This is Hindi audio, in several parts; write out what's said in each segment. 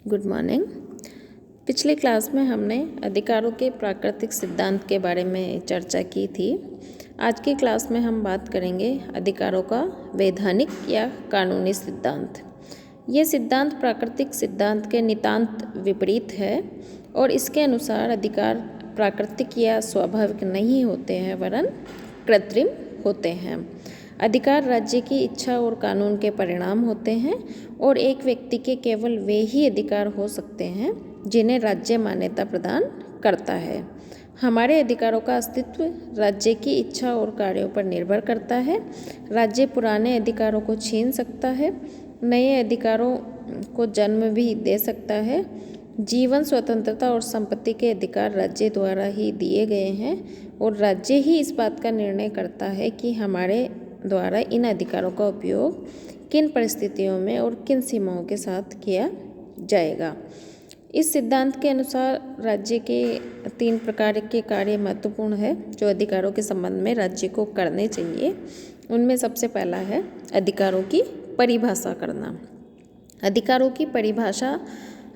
Good morning. पिछली क्लास में हमने अधिकारों के प्राकृतिक सिद्धांत के बारे में चर्चा की थी। आज की क्लास में हम बात करेंगे अधिकारों का वैधानिक या कानूनी सिद्धांत। ये सिद्धांत प्राकृतिक सिद्धांत के नितांत विपरीत है और इसके अनुसार अधिकार प्राकृतिक या स्वाभाविक नहीं होते हैं वरन कृत्रिम होते हैं। अधिकार राज्य की इच्छा और कानून के परिणाम होते हैं और एक व्यक्ति के केवल वे ही अधिकार हो सकते हैं जिन्हें राज्य मान्यता प्रदान करता है। हमारे अधिकारों का अस्तित्व राज्य की इच्छा और कार्यों पर निर्भर करता है। राज्य पुराने अधिकारों को छीन सकता है, नए अधिकारों को जन्म भी दे सकता है। जीवन, स्वतंत्रता और संपत्ति के अधिकार राज्य द्वारा ही दिए गए हैं और राज्य ही इस बात का निर्णय करता है कि हमारे द्वारा इन अधिकारों का उपयोग किन परिस्थितियों में और किन सीमाओं के साथ किया जाएगा। इस सिद्धांत के अनुसार राज्य के 3 प्रकार के कार्य महत्वपूर्ण है जो अधिकारों के संबंध में राज्य को करने चाहिए। उनमें सबसे पहला है अधिकारों की परिभाषा करना।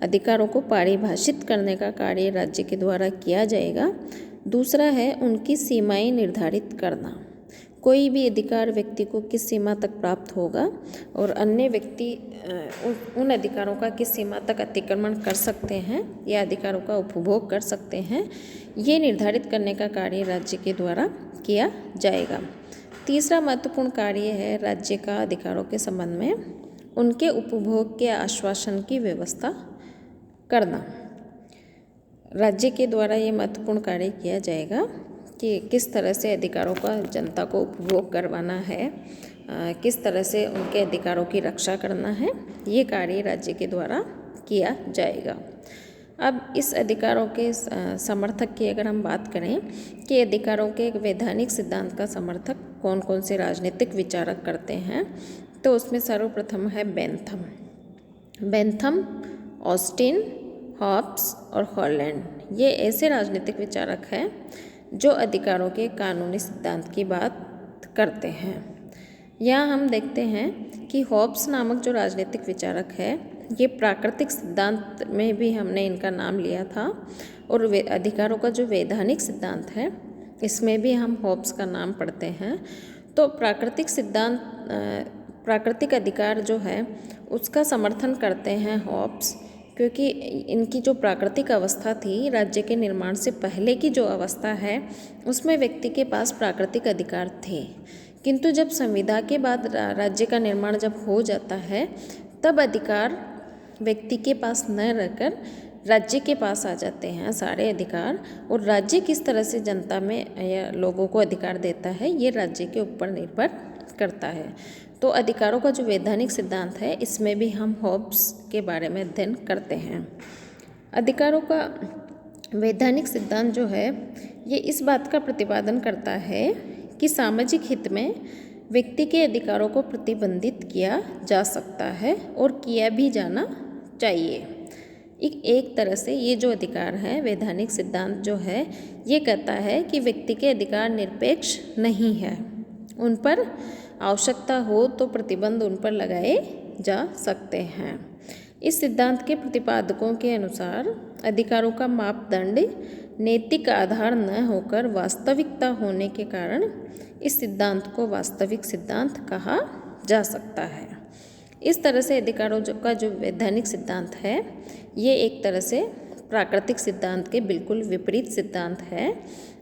अधिकारों को परिभाषित करने का कार्य राज्य के द्वारा किया जाएगा। दूसरा है उनकी सीमाएं निर्धारित करना। कोई भी अधिकार व्यक्ति को किस सीमा तक प्राप्त होगा और अन्य व्यक्ति उन अधिकारों का किस सीमा तक अतिक्रमण कर सकते हैं या अधिकारों का उपभोग कर सकते हैं, ये निर्धारित करने का कार्य राज्य के द्वारा किया जाएगा। तीसरा महत्वपूर्ण कार्य है राज्य का अधिकारों के संबंध में उनके उपभोग के आश्वासन की व्यवस्था करना। राज्य के द्वारा ये महत्वपूर्ण कार्य किया जाएगा कि किस तरह से अधिकारों का जनता को उपभोग करवाना है, किस तरह से उनके अधिकारों की रक्षा करना है, ये कार्य राज्य के द्वारा किया जाएगा। अब इस अधिकारों के समर्थक की अगर हम बात करें कि अधिकारों के एक वैधानिक सिद्धांत का समर्थक कौन कौन से राजनीतिक विचारक करते हैं, तो उसमें सर्वप्रथम है बेंथम, ऑस्टिन, हॉब्स और हॉलैंड। ये ऐसे राजनीतिक विचारक हैं जो अधिकारों के कानूनी सिद्धांत की बात करते हैं। यहाँ हम देखते हैं कि हॉब्स नामक जो राजनीतिक विचारक है, ये प्राकृतिक सिद्धांत में भी हमने इनका नाम लिया था और अधिकारों का जो वैधानिक सिद्धांत है इसमें भी हम हॉब्स का नाम पढ़ते हैं। तो प्राकृतिक अधिकार जो है उसका समर्थन करते हैं हॉब्स, क्योंकि इनकी जो प्राकृतिक अवस्था थी राज्य के निर्माण से पहले की जो अवस्था है उसमें व्यक्ति के पास प्राकृतिक अधिकार थे, किंतु जब संविदा के बाद राज्य का निर्माण जब हो जाता है तब अधिकार व्यक्ति के पास न रहकर राज्य के पास आ जाते हैं सारे अधिकार। और राज्य किस तरह से जनता में या लोगों को अधिकार देता है ये राज्य के ऊपर निर्भर करता है। तो अधिकारों का जो वैधानिक सिद्धांत है इसमें भी हम हॉब्स के बारे में अध्ययन करते हैं। अधिकारों का वैधानिक सिद्धांत जो है ये इस बात का प्रतिपादन करता है कि सामाजिक हित में व्यक्ति के अधिकारों को प्रतिबंधित किया जा सकता है और किया भी जाना चाहिए। एक तरह से ये जो अधिकार है वैधानिक सिद्धांत जो है ये कहता है कि व्यक्ति के अधिकार निरपेक्ष नहीं है, उन पर आवश्यकता हो तो प्रतिबंध उन पर लगाए जा सकते हैं। इस सिद्धांत के प्रतिपादकों के अनुसार अधिकारों का मापदंड नैतिक आधार न होकर वास्तविकता होने के कारण इस सिद्धांत को वास्तविक सिद्धांत कहा जा सकता है। इस तरह से अधिकारों का जो वैधानिक सिद्धांत है ये एक तरह से प्राकृतिक सिद्धांत के बिल्कुल विपरीत सिद्धांत है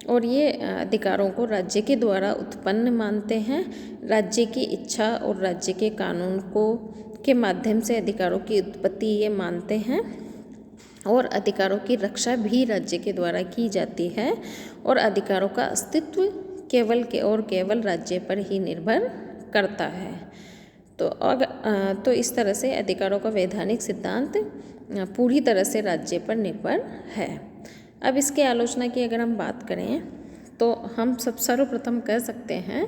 और ये अधिकारों को राज्य के द्वारा उत्पन्न मानते हैं। राज्य की इच्छा और राज्य के कानून के माध्यम से अधिकारों की उत्पत्ति ये मानते हैं और अधिकारों की रक्षा भी राज्य के द्वारा की जाती है और अधिकारों का अस्तित्व केवल राज्य पर ही निर्भर करता है। तो इस तरह से अधिकारों का वैधानिक सिद्धांत पूरी तरह से राज्य पर निर्भर है। अब इसके आलोचना की अगर हम बात करें तो हम सर्वप्रथम कह सकते हैं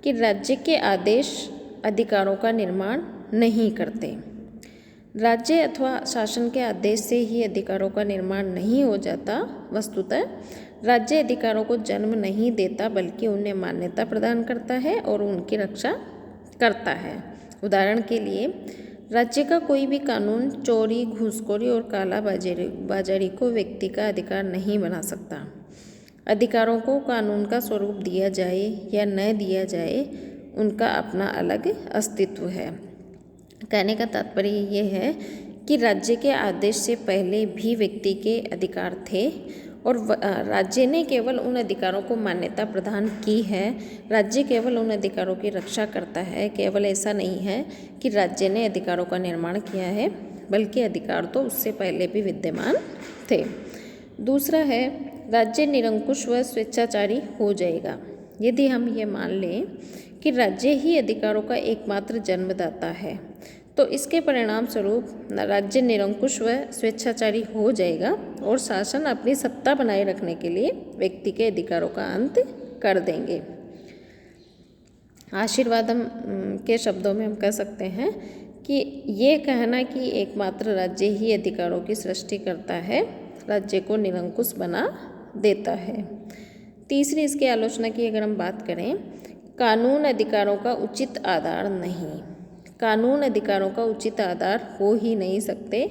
कि राज्य के आदेश अधिकारों का निर्माण नहीं करते। राज्य अथवा शासन के आदेश से ही अधिकारों का निर्माण नहीं हो जाता। वस्तुतः राज्य अधिकारों को जन्म नहीं देता बल्कि उन्हें मान्यता प्रदान करता है और उनकी रक्षा करता है। उदाहरण के लिए राज्य का कोई भी कानून चोरी, घूसखोरी और काला बाजारी को व्यक्ति का अधिकार नहीं बना सकता। अधिकारों को कानून का स्वरूप दिया जाए या न दिया जाए, उनका अपना अलग अस्तित्व है। कहने का तात्पर्य ये है कि राज्य के आदेश से पहले भी व्यक्ति के अधिकार थे और राज्य ने केवल उन अधिकारों को मान्यता प्रदान की है। राज्य केवल उन अधिकारों की रक्षा करता है। केवल ऐसा नहीं है कि राज्य ने अधिकारों का निर्माण किया है, बल्कि अधिकार तो उससे पहले भी विद्यमान थे। दूसरा है, राज्य निरंकुश व स्वेच्छाचारी हो जाएगा। यदि हम ये मान लें कि राज्य ही अधिकारों का एकमात्र जन्मदाता है, तो इसके परिणाम स्वरूप राज्य निरंकुश व स्वेच्छाचारी हो जाएगा और शासन अपनी सत्ता बनाए रखने के लिए व्यक्ति के अधिकारों का अंत कर देंगे। आशीर्वादम के शब्दों में हम कह सकते हैं कि ये कहना कि एकमात्र राज्य ही अधिकारों की सृष्टि करता है, राज्य को निरंकुश बना देता है। तीसरी इसकी आलोचना की अगर हम बात करें, कानून अधिकारों का उचित आधार नहीं। कानून अधिकारों का उचित आधार हो ही नहीं सकते,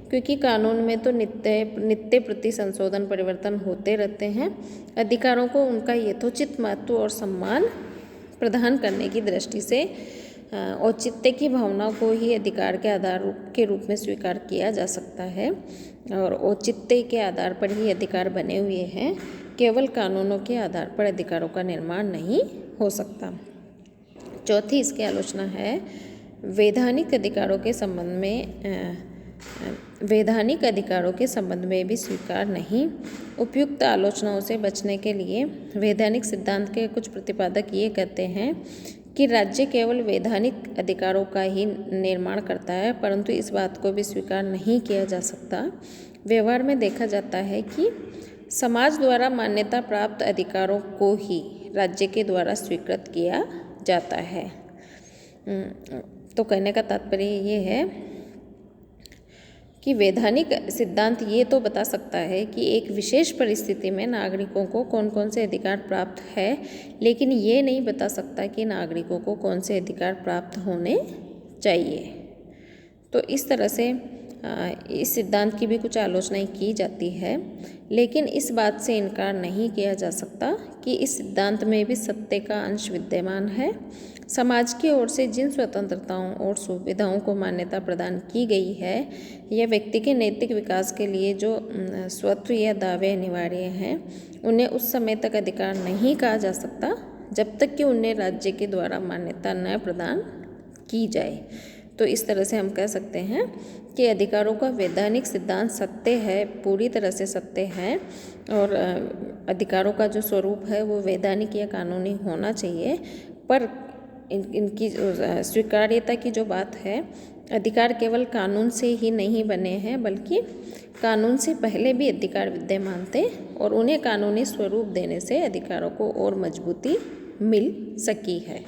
क्योंकि कानून में तो नित्य प्रति संशोधन परिवर्तन होते रहते हैं। अधिकारों को उनका यथोचित महत्व और सम्मान प्रदान करने की दृष्टि से औचित्य की भावना को ही अधिकार के आधार के रूप में स्वीकार किया जा सकता है और औचित्य के आधार पर ही अधिकार बने हुए हैं। केवल कानूनों के आधार पर अधिकारों का निर्माण नहीं हो सकता। चौथी इसकी आलोचना है, वैधानिक अधिकारों के संबंध में भी स्वीकार नहीं। उपयुक्त आलोचनाओं से बचने के लिए वैधानिक सिद्धांत के कुछ प्रतिपादक ये कहते हैं कि राज्य केवल वैधानिक अधिकारों का ही निर्माण करता है, परंतु इस बात को भी स्वीकार नहीं किया जा सकता। व्यवहार में देखा जाता है कि समाज द्वारा मान्यता प्राप्त अधिकारों को ही राज्य के द्वारा स्वीकृत किया जाता है। तो कहने का तात्पर्य ये है कि वैधानिक सिद्धांत ये तो बता सकता है कि एक विशेष परिस्थिति में नागरिकों को कौन कौन से अधिकार प्राप्त है, लेकिन ये नहीं बता सकता कि नागरिकों को कौन से अधिकार प्राप्त होने चाहिए। तो इस तरह से इस सिद्धांत की भी कुछ आलोचनाएं की जाती है, लेकिन इस बात से इनकार नहीं किया जा सकता कि इस सिद्धांत में भी सत्य का अंश विद्यमान है। समाज की ओर से जिन स्वतंत्रताओं और सुविधाओं को मान्यता प्रदान की गई है, यह व्यक्ति के नैतिक विकास के लिए जो स्वत्व या दावे अनिवार्य हैं, उन्हें उस समय तक अधिकार नहीं कहा जा सकता जब तक कि उन्हें राज्य के द्वारा मान्यता न प्रदान की जाए। तो इस तरह से हम कह सकते हैं कि अधिकारों का वैधानिक सिद्धांत सत्य है, पूरी तरह से सत्य है, और अधिकारों का जो स्वरूप है वो वैधानिक या कानूनी होना चाहिए। पर इनकी स्वीकार्यता की जो बात है, अधिकार केवल कानून से ही नहीं बने हैं, बल्कि कानून से पहले भी अधिकार विद्यमान थे और उन्हें कानूनी स्वरूप देने से अधिकारों को और मजबूती मिल सकी है।